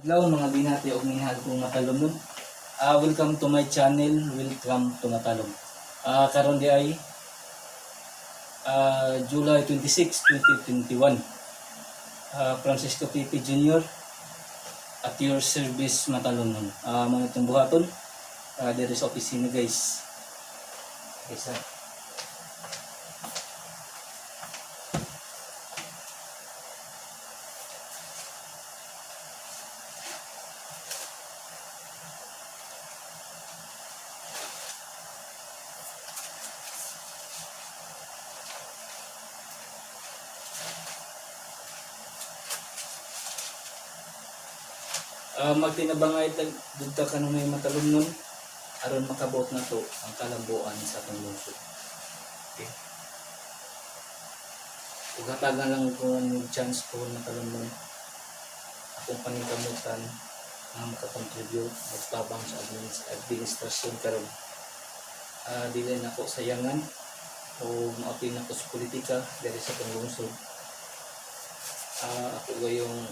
Hello mga binati o minahal kong matalom. Welcome to my channel, welcome to Matalom. Karon di ay July 26, 2021. Francisco Pipi Jr. at your service Matalom. Mga itong buhaton, there is opisina guys. Isa. Magtinabangay dugta kanunay Matalom nun aron makabot na to ang kalambuan sa atong lungsod. Okay. Ug hatagan lang ko ng chance ko Matalom nun akong paningkamutan nga makakontribute magtabang sa administrasyon karon. Dili na ko sayangan o maapil na ko sa politika diri sa atong lungsod. Ako gayong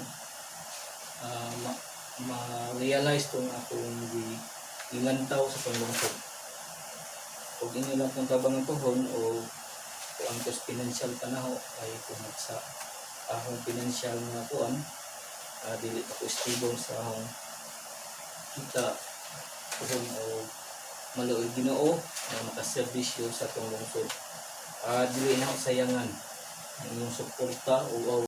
ma-realize kung akong gilantaw sa panglungsod. Kung inyo lang kung tabang tuhon o kung ang financial panaho ay kung sa akong financial nga kuan, dili ako stable sa akong kita tuhon o maluoy Ginoo na makaserbisyo sa panglungsod. Dili na ako sayangan ang inyong suporta o